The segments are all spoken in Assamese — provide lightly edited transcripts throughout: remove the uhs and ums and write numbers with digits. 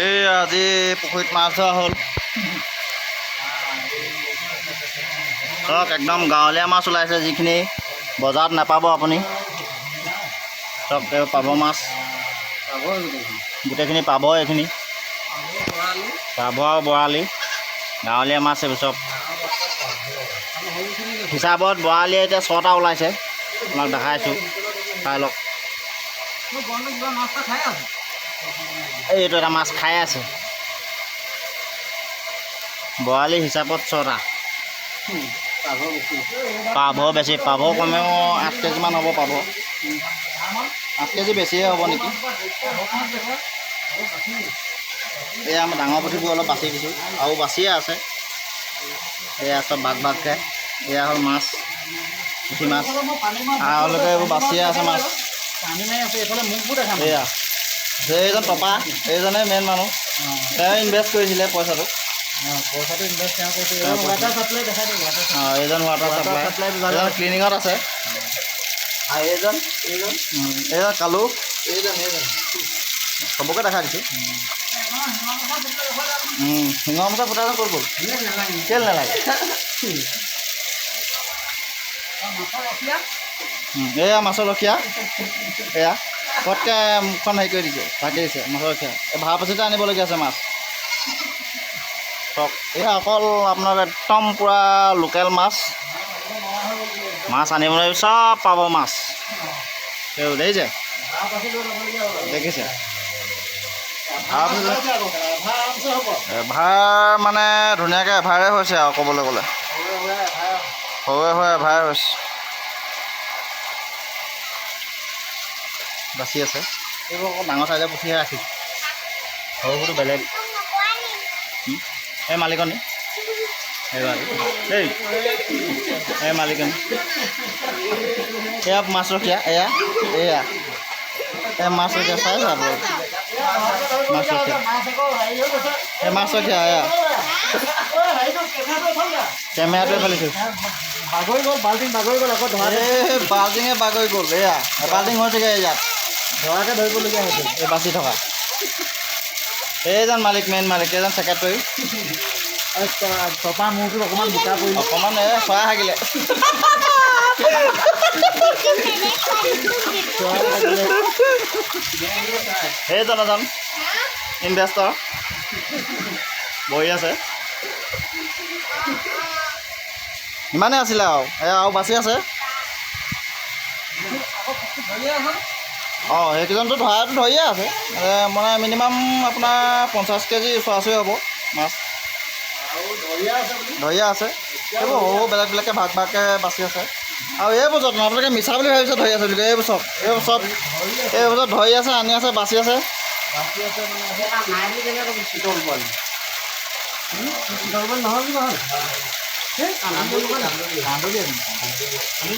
এই আজি পুখুৰীত মাছ ধৰা হ'ল। চাওক একদম গাঁৱলীয়া মাছ ওলাইছে, যিখিনি বজাৰত নাপাব আপুনি। চাওক পাব মাছ, গোটেইখিনি পাব। এইখিনি পাভ আৰু বৰালি, গাঁৱলীয়া মাছ এইবোৰ চব। হিচাপত বৰালি এতিয়া 6টা ওলাইছে, আপোনাক দেখাইছোঁ, চাই লওক। এইটো এটা মাছ খাই আছে। বৰালি হিচাপত 6টা। পাভ বেছি, পাভ কমেও 8 কেজিমান হ'ব। পাভ 8 কেজি বেছিয়ে হ'ব নেকি। এয়া আমাৰ ডাঙৰ পুঠিবোৰ অলপ বাছি দিছোঁ, আৰু বাছিয়ে আছে। এয়া চব ভাগ ভাগকৈ। এয়া হ'ল মাছ, পুঠি মাছ। আৰুলৈকে এইবোৰ বাছিয়ে আছে মাছ। এয়া এইজন পাপা, এইজনে মেইন মানুহ। তেওঁ ইনভেষ্ট কৰিছিলে পইচাটো। এইজন ৱাটাৰ চাপ্লাই, এইজন ক্লিনিঙত আছে। এইজন কালু, চবকে দেখাই দিছোঁ। শিঙৰ মুখে ফুটাটো ক'ত গ'ল? কেলৈ নালাগে? এয়া মাছৰ ৰখীয়া। এয়া পটকৈ মুখখন হেৰি কৰি দিছে, ঢাকি দিছে। মাছৰ ৰখীয়া এই ভাড়া পাচিতে আনিবলগীয়া আছে মাছ। চাওক এয়া অকল আপোনাৰ একদম পূৰা লোকেল মাছ। মাছ আনিবলৈ চব পাব মাছ। তেওঁ দেখিছে, দেখিছে। এভাৰ মানে ধুনীয়াকৈ এভাৰে হৈছে আৰু ক'বলৈ গ'লে। হৈ এভাৰ হৈছে। বাচি আছে। এইবোৰ অকল ডাঙৰ চাইজৰ পুঠিহে ৰাখিছোঁ, সৰুবোৰতো বেলেগ। এই মালিকনী, এই মালিকনী। এয়া মাছ ৰখীয়া। এয়া এই মাছ ৰখীয়া চাই যাব। মাছ ৰখীয়া, এই মাছ ৰখীয়া। এয়া কেমেৰাটোৱে ফালিছোঁ। এই বাল্টিঙে বাগৰি গ'ল। এয়া বাল্টিং হৈছেগৈ ইয়াত, ধৰাকৈ ধৰিবলগীয়া হৈছে। এই বাচি থকা এইজন মালিক, মেইন মালিক। এইজন ছেক্ৰেটৰী। টপা মূৰটোত অকণমান বোকা পৰিল, অকণমান চৰাই হাগিলে। সেইজন এজন ইনভেষ্টৰ বহি আছে। ইমানেই আছিলে আৰু আৰু বাচি আছে। সেইকেইজনটো ধৰিয়ে আছে। মানে মিনিমাম আপোনাৰ 50 কেজি ওচৰা-ওচৰি হ'ব মাছ। ধৰিয়ে আছে। এইবোৰ সৰু বেলেগ বেলেগকৈ ভাগ ভাগকৈ বাচি আছে। আৰু এইবোৰ যত্ন আপোনালোকে মিছা বুলি ভাবিছে ধৰি আছে বুলি। এইবোৰ চব ধৰি আছে, আনি আছে, বাচি আছে।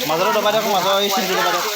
মাজতে দবাই দিয়ক, মাজৰ এই চিনটো দবাই দিয়ক।